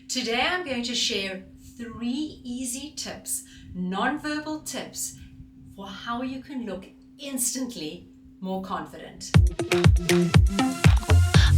Today I'm going to share 3 easy tips, non-verbal tips for how you can look instantly more confident.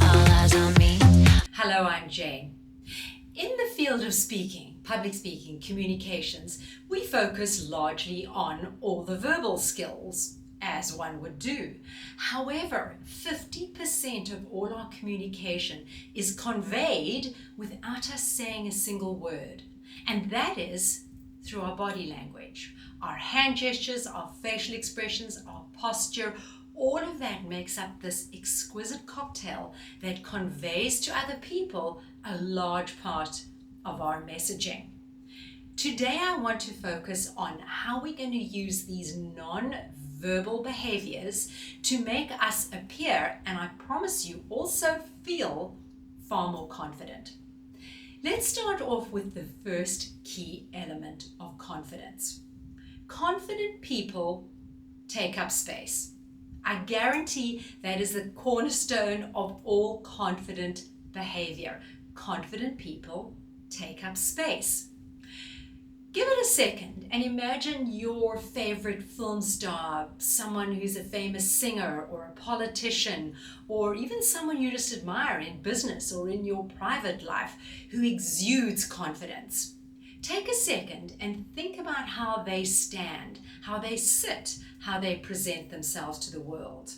All eyes on me. Hello, I'm Jane. In the field of speaking, public speaking, communications, we focus largely on all the verbal skills, as one would do. However, 50% of all our communication is conveyed without us saying a single word, and that is through our body language. Our hand gestures, our facial expressions, our posture, all of that makes up this exquisite cocktail that conveys to other people a large part of our messaging. Today I want to focus on how we're going to use these non-verbal behaviors to make us appear, and I promise you also feel, far more confident. Let's start off with the first key element of confidence. Confident people take up space. I guarantee that is the cornerstone of all confident behavior. Confident people take up space. Give it a second and imagine your favorite film star, someone who's a famous singer or a politician, or even someone you just admire in business or in your private life who exudes confidence. Take a second and think about how they stand, how they sit, how they present themselves to the world.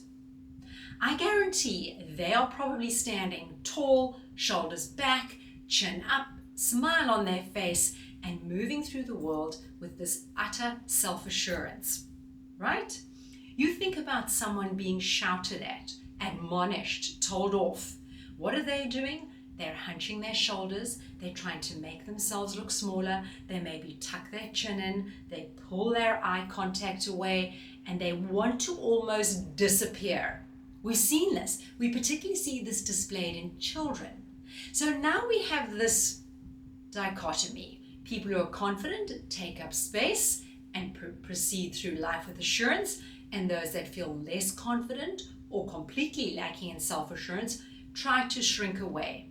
I guarantee they are probably standing tall, shoulders back, chin up, smile on their face, and moving through the world with this utter self-assurance, right? You think about someone being shouted at, admonished, told off. What are they doing? They're hunching their shoulders, they're trying to make themselves look smaller, they maybe tuck their chin in, they pull their eye contact away, and they want to almost disappear. We've seen this. We particularly see this displayed in children. So now we have this dichotomy. People who are confident take up space and proceed through life with assurance, and those that feel less confident or completely lacking in self-assurance try to shrink away.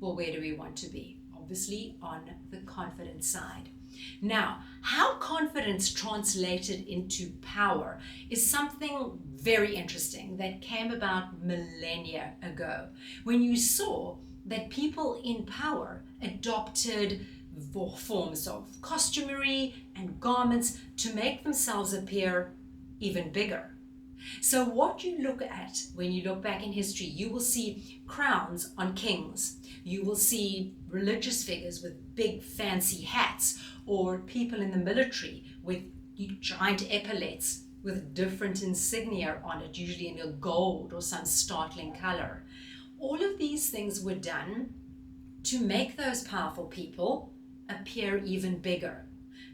Well, where do we want to be? Obviously on the confident side. Now, how confidence translated into power is something very interesting that came about millennia ago, when you saw that people in power adopted forms of costumery and garments to make themselves appear even bigger. So what you look at when you look back in history, you will see crowns on kings. You will see religious figures with big fancy hats, or people in the military with giant epaulets with different insignia on it, usually in a gold or some startling color. All of these things were done to make those powerful people appear even bigger.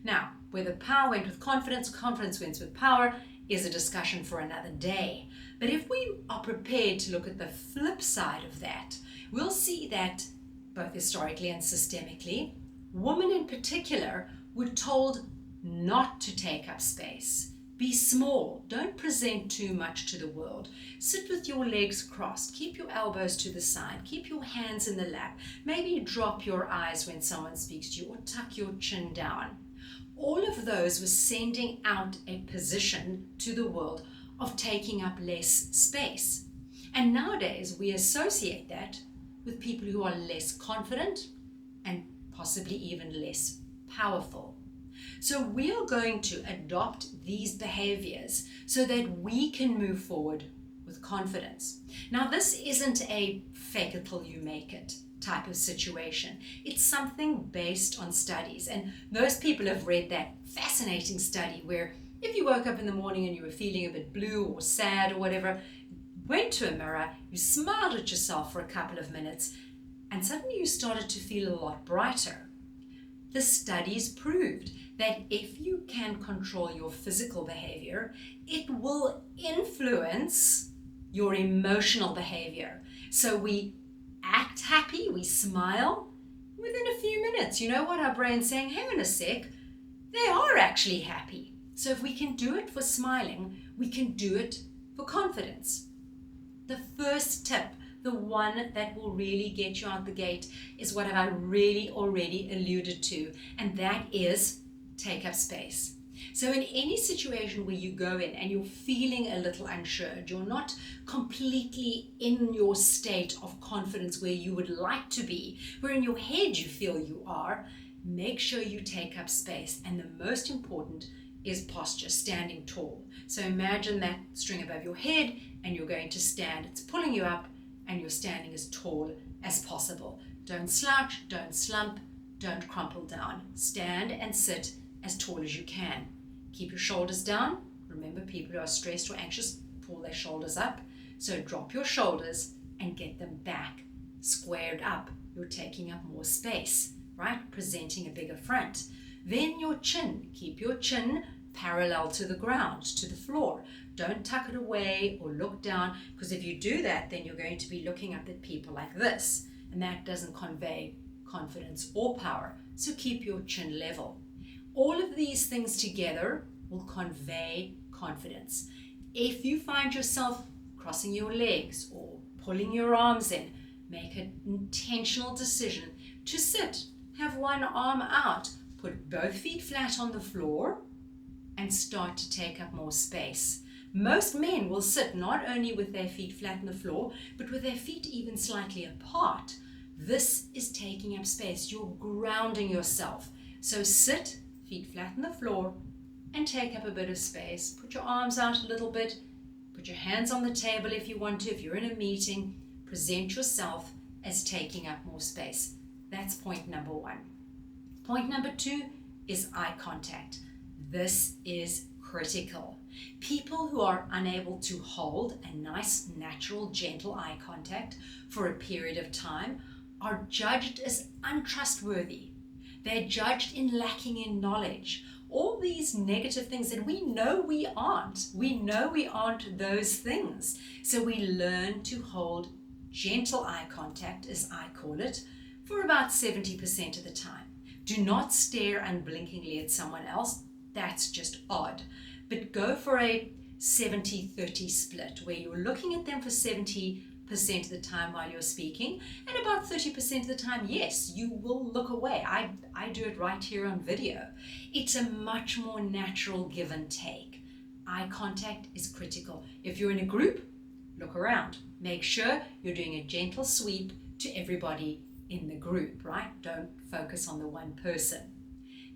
Now, whether power went with confidence, confidence went with power, is a discussion for another day. But if we are prepared to look at the flip side of that, we'll see that both historically and systemically, women in particular were told not to take up space. Be small, don't present too much to the world. Sit with your legs crossed, keep your elbows to the side, keep your hands in the lap, maybe drop your eyes when someone speaks to you, or tuck your chin down. All of those were sending out a position to the world of taking up less space. And nowadays we associate that with people who are less confident and possibly even less powerful. So we are going to adopt these behaviors so that we can move forward with confidence. Now, this isn't a fake it till you make it type of situation. It's something based on studies, and most people have read that fascinating study where if you woke up in the morning and you were feeling a bit blue or sad or whatever, went to a mirror, you smiled at yourself for a couple of minutes, and suddenly you started to feel a lot brighter. The studies proved that if you can control your physical behavior, it will influence your emotional behavior. So we act happy, we smile, within a few minutes, you know what, our brain's saying, hang on a sec, they are actually happy. So if we can do it for smiling, we can do it for confidence. The first tip the one that will really get you out the gate is what I really already alluded to, and that is take up space. So in any situation where you go in and you're feeling a little unsure, you're not completely in your state of confidence where you would like to be, where in your head you feel you are, make sure you take up space. And the most important is posture, standing tall. So imagine that string above your head and you're going to stand. It's pulling you up and you're standing as tall as possible. Don't slouch, don't slump, don't crumple down. Stand and sit as tall as you can. Keep your shoulders down. Remember, people who are stressed or anxious pull their shoulders up. So drop your shoulders and get them back, squared up. You're taking up more space, right? Presenting a bigger front. Then your chin. Keep your chin parallel to the ground, to the floor. Don't tuck it away or look down, because if you do that, then you're going to be looking up at people like this, and that doesn't convey confidence or power. So keep your chin level. All of these things together will convey confidence. If you find yourself crossing your legs or pulling your arms in, make an intentional decision to sit. Have one arm out. Put both feet flat on the floor and start to take up more space. Most men will sit not only with their feet flat on the floor, but with their feet even slightly apart. This is taking up space. You're grounding yourself. So sit, feet flat on the floor, and take up a bit of space. Put your arms out a little bit. Put your hands on the table if you want to. If you're in a meeting, present yourself as taking up more space. That's point number one. Point number two is eye contact. This is critical. People who are unable to hold a nice, natural, gentle eye contact for a period of time are judged as untrustworthy. They're judged in lacking in knowledge. All these negative things that we know we aren't. We know we aren't those things. So we learn to hold gentle eye contact, as I call it, for about 70% of the time. Do not stare unblinkingly at someone else. That's just odd. But go for a 70-30 split, where you're looking at them for 70% of the time while you're speaking, and about 30% of the time, yes, you will look away. I do it right here on video. It's a much more natural give and take. Eye contact is critical. If you're in a group, look around. Make sure you're doing a gentle sweep to everybody in the group, right? Don't focus on the one person.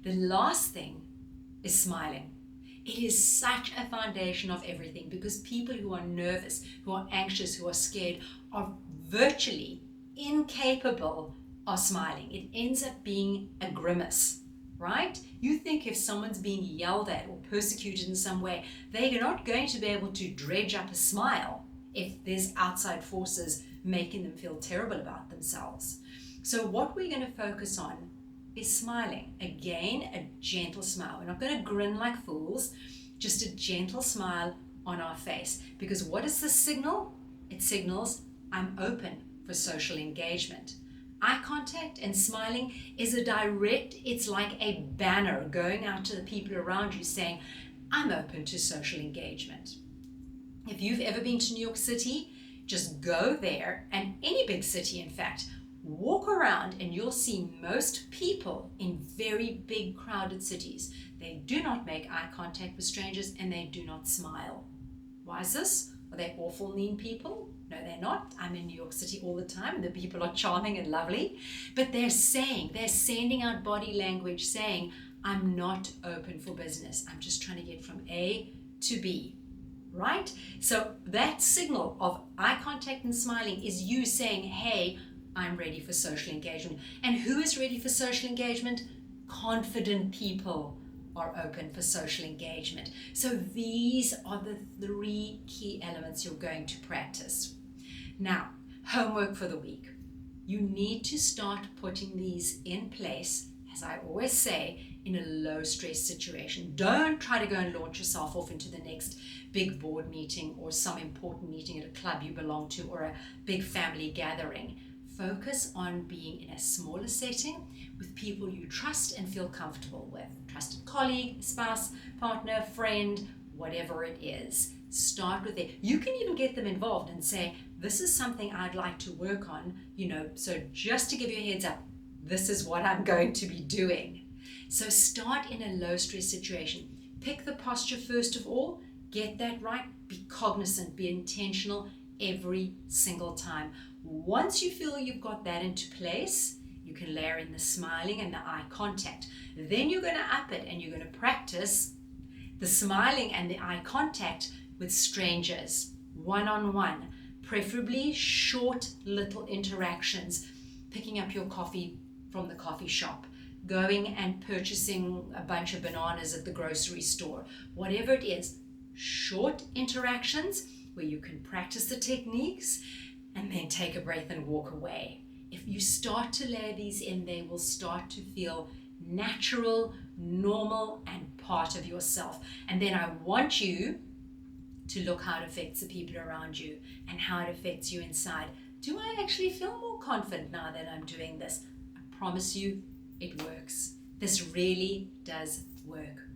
The last thing is smiling. It is such a foundation of everything, because people who are nervous, who are anxious, who are scared are virtually incapable of smiling. It ends up being a grimace, right? You think if someone's being yelled at or persecuted in some way, they're not going to be able to dredge up a smile if there's outside forces making them feel terrible about themselves. So what we're going to focus on is smiling. Again, a gentle smile. We're not going to grin like fools, just a gentle smile on our face. Because what is the signal? It signals I'm open for social engagement. Eye contact and smiling is a direct, it's like a banner going out to the people around you saying, I'm open to social engagement. If you've ever been to New York City, just go there, and any big city, in fact, walk around and you'll see most people in very big crowded cities. They do not make eye contact with strangers and they do not smile. Why is this? Are they awful, mean people? No, they're not. I'm in New York City all the time and the people are charming and lovely. But they're sending out body language saying, I'm not open for business. I'm just trying to get from A to B. Right? So that signal of eye contact and smiling is you saying, hey, I'm ready for social engagement. And who is ready for social engagement? Confident people are open for social engagement. So these are the three key elements you're going to practice. Now, homework for the week. You need to start putting these in place, as I always say, in a low stress situation. Don't try to go and launch yourself off into the next big board meeting or some important meeting at a club you belong to or a big family gathering. Focus on being in a smaller setting with people you trust and feel comfortable with. Trusted colleague, spouse, partner, friend, whatever it is. Start with it. You can even get them involved and say, this is something I'd like to work on, so just to give you a heads up, this is what I'm going to be doing. So start in a low stress situation. Pick the posture first of all, get that right, be cognizant, be intentional every single time. Once you feel you've got that into place, you can layer in the smiling and the eye contact. Then you're going to up it and you're going to practice the smiling and the eye contact with strangers, one-on-one, preferably short little interactions, picking up your coffee from the coffee shop, going and purchasing a bunch of bananas at the grocery store, whatever it is, short interactions where you can practice the techniques and then take a breath and walk away. If you start to layer these in, they will start to feel natural, normal, and part of yourself. And then I want you to look how it affects the people around you and how it affects you inside. Do I actually feel more confident now that I'm doing this? I promise you, it works. This really does work.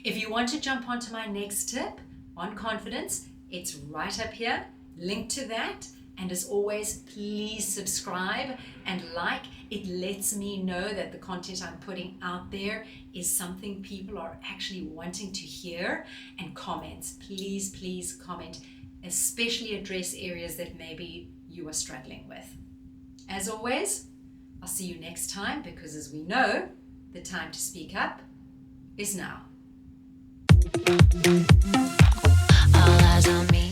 If you want to jump onto my next tip on confidence, it's right up here, link to that. And as always, please subscribe and like. It lets me know that the content I'm putting out there is something people are actually wanting to hear. And comments, please, please comment, especially address areas that maybe you are struggling with. As always, I'll see you next time, because as we know, the time to speak up is now. All eyes on me.